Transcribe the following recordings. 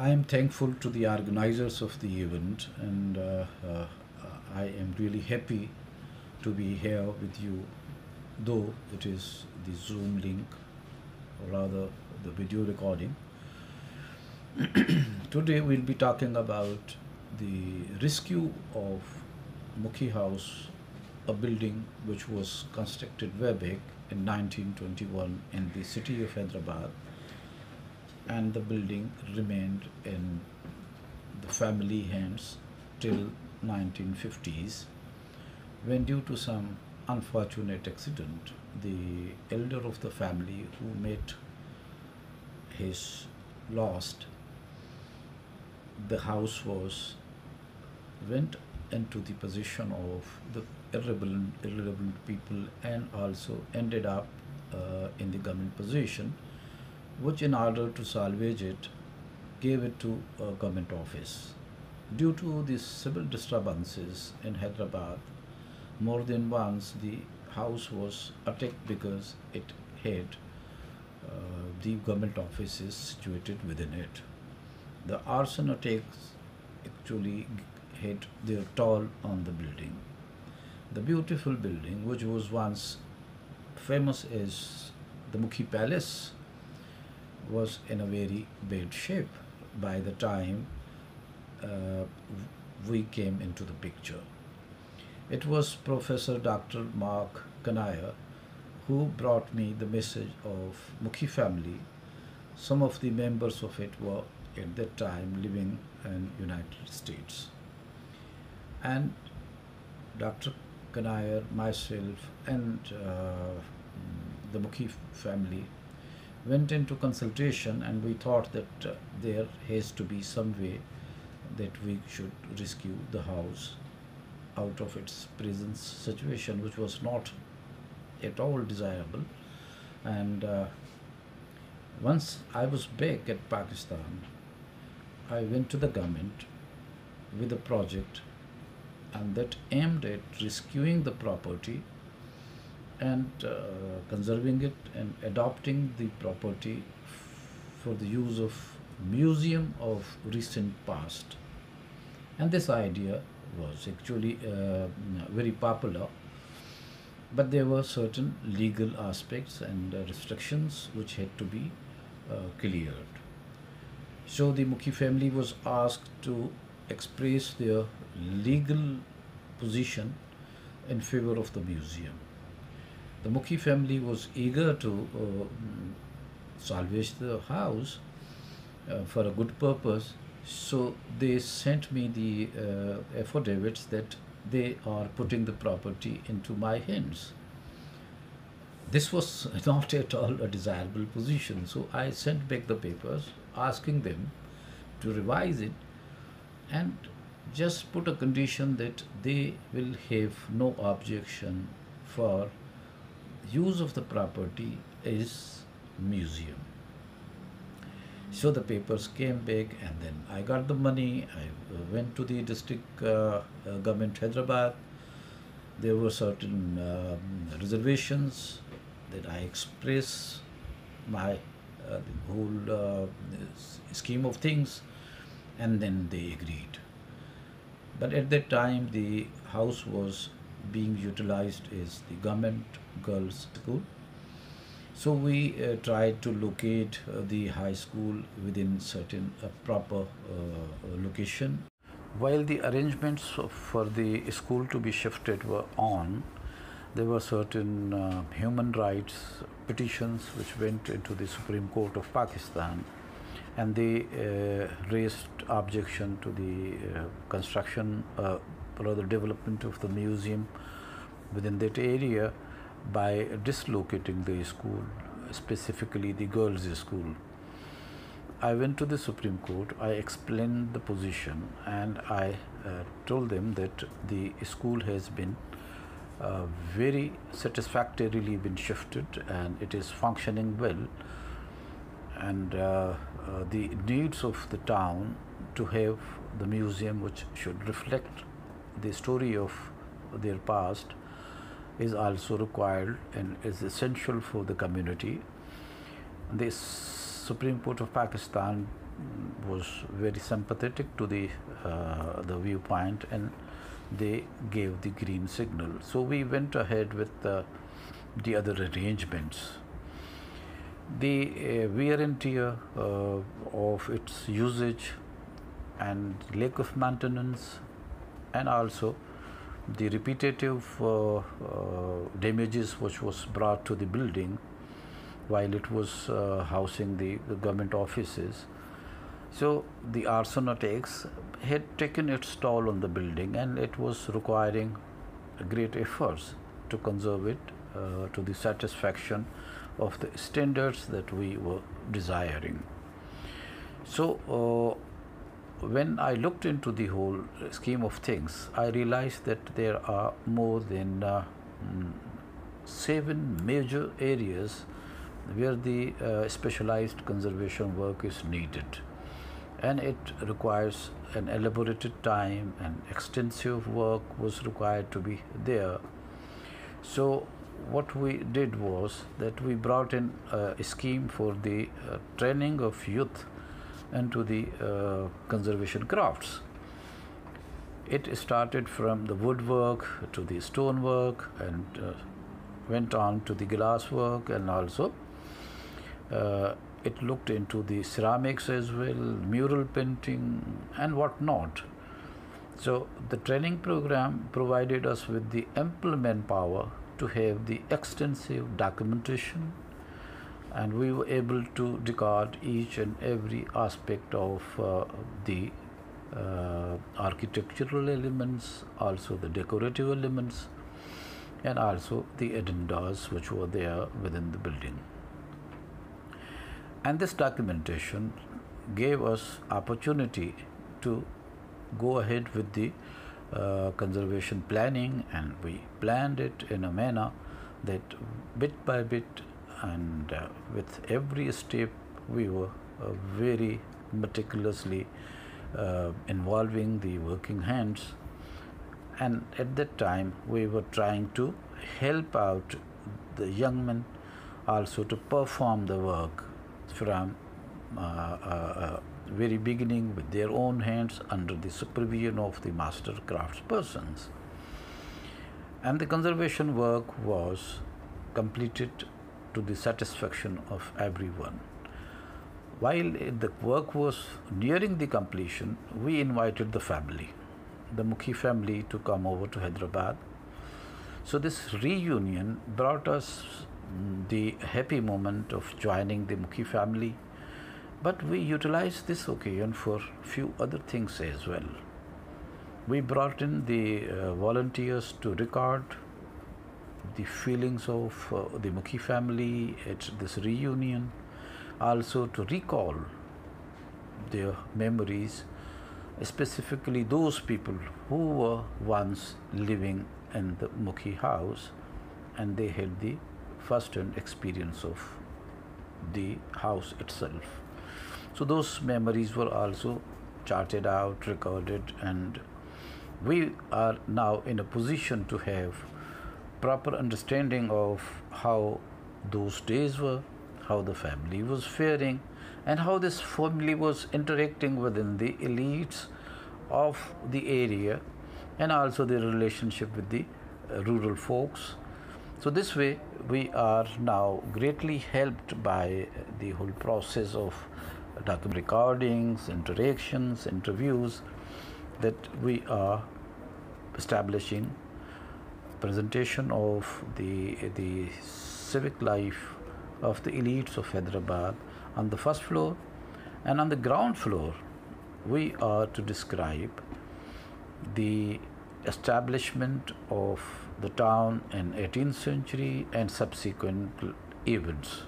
I am thankful to the organizers of the event, and I am really happy to be here with you, though it is the Zoom link, or rather the video recording. Today we'll be talking about the rescue of Mukhi House, a building which was constructed way back in 1921 in the city of Hyderabad, and the building remained in the family hands till 1950s, when due to some unfortunate accident, the elder of the family who met his lost, the house was went into the possession of the irrelevant people, and also ended up in the government possession, which in order to salvage it gave it to a government office. Due to these civil disturbances in Hyderabad, more than once the house was attacked because it had the government offices situated within it. The arson attacks actually had their toll on the building. The beautiful building, which was once famous as the Mukhi Palace, was in a very bad shape by the time uh, we came into the picture. It was Professor Dr. Mark Kanaya who brought me the message of Mukhi family. Some of the members of it were at that time living in United States. And Dr. Kanaya, myself, and the Mukhi family went into consultation, and we thought that there has to be some way that we should rescue the house out of its present situation, which was not at all desirable. And once I was back at Pakistan, I went to the government with a project, and that aimed at rescuing the property and conserving it and adopting the property for the use of museum of recent past. And this idea was actually very popular, but there were certain legal aspects and restrictions which had to be cleared. So the Mukhi family was asked to express their legal position in favor of the museum. The Mukhi family was eager to salvage the house for a good purpose, so they sent me the affidavits that they are putting the property into my hands. This was not at all a desirable position, so I sent back the papers asking them to revise it and just put a condition that they will have no objection for use of the property as museum. So the papers came back, and then I got the money. I went to the district government Hyderabad. There were certain reservations that I expressed my whole scheme of things, and then they agreed. But at that time, the house was being utilized as the government girls' school. So we tried to locate the high school within certain proper location. While the arrangements for the school to be shifted were on, there were certain human rights petitions which went into the Supreme Court of Pakistan, and they raised objection to the construction, rather development of the museum within that area by dislocating the school, specifically the girls' school. I went to the Supreme Court, I explained the position, and I told them that the school has been very satisfactorily been shifted and it is functioning well, and the needs of the town to have the museum which should reflect the story of their past is also required and is essential for the community. The Supreme Court of Pakistan was very sympathetic to the viewpoint, and they gave the green signal. So we went ahead with the other arrangements. The wear and tear of its usage and lack of maintenance, and also the repetitive damages which was brought to the building while it was housing the government offices. So the arson attacks had taken its toll on the building, and it was requiring great efforts to conserve it to the satisfaction of the standards that we were desiring. So when I looked into the whole scheme of things, I realized that there are more than 7 major areas where the specialized conservation work is needed, and it requires an elaborated time, and extensive work was required to be there. So what we did was that we brought in a scheme for the training of youth into the conservation crafts. It started from the woodwork to the stonework, and went on to the glass work, and also it looked into the ceramics as well, mural painting and whatnot. So the training program provided us with the ample manpower to have the extensive documentation, and we were able to record each and every aspect of the architectural elements, also the decorative elements, and also the addendas which were there within the building. And this documentation gave us opportunity to go ahead with the conservation planning, and we planned it in a manner that bit by bit, and with every step we were very meticulously involving the working hands. And at that time we were trying to help out the young men also to perform the work from very beginning with their own hands under the supervision of the master craftspersons. And the conservation work was completed to the satisfaction of everyone. While the work was nearing the completion, we invited the family, the Mukhi family, to come over to Hyderabad. So this reunion brought us the happy moment of joining the Mukhi family, but we utilized this occasion for few other things as well. We brought in the volunteers to record the feelings of the Mukhi family at this reunion, also to recall their memories, specifically those people who were once living in the Mukhi house, and they had the first-hand experience of the house itself. So those memories were also charted out, recorded, and we are now in a position to have proper understanding of how those days were, how the family was faring, and how this family was interacting within the elites of the area, and also their relationship with the rural folks. So this way we are now greatly helped by the whole process of document recordings, interactions, interviews, that we are establishing presentation of the civic life of the elites of Hyderabad on the first floor, and on the ground floor we are to describe the establishment of the town in 18th century and subsequent events.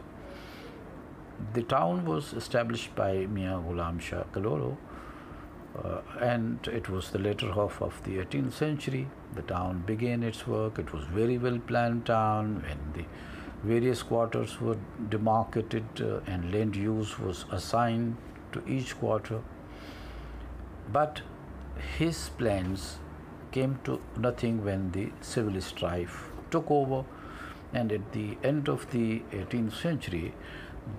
The town was established by Mia Ghulam Shah Kaloro, and it was the latter half of the 18th century. The town began its work. It was very well planned town, and the various quarters were demarcated and land use was assigned to each quarter. But his plans came to nothing when the civil strife took over, and at the end of the 18th century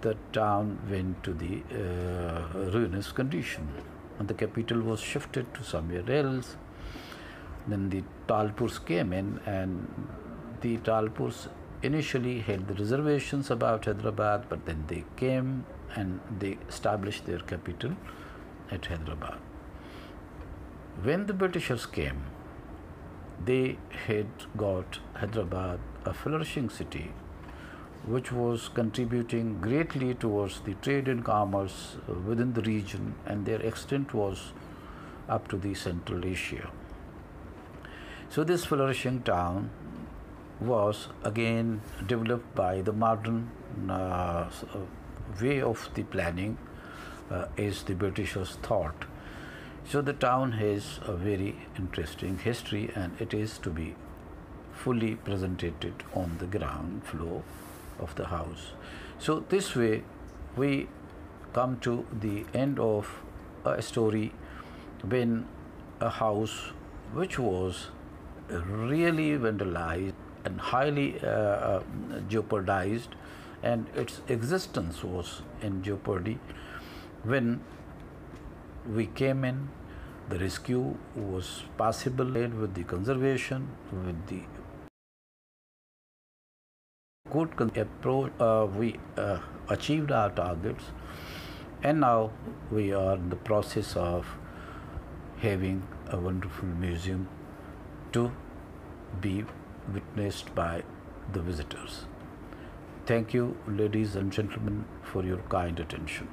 the town went to the ruinous condition, and the capital was shifted to somewhere else. Then the Talpurs came in, and the Talpurs initially had the reservations about Hyderabad, but then they came and they established their capital at Hyderabad. When the Britishers came, they had got Hyderabad a flourishing city, which was contributing greatly towards the trade and commerce within the region, and their extent was up to the Central Asia. So this flourishing town was again developed by the modern way of the planning as the Britishers thought. So the town has a very interesting history, and it is to be fully presented on the ground floor of the house. So this way we come to the end of a story when a house which was really vandalized and highly jeopardized, and its existence was in jeopardy. When we came in, the rescue was possible with the conservation, with the good approach. We achieved our targets, and now we are in the process of having a wonderful museum to be witnessed by the visitors. Thank you, ladies and gentlemen, for your kind attention.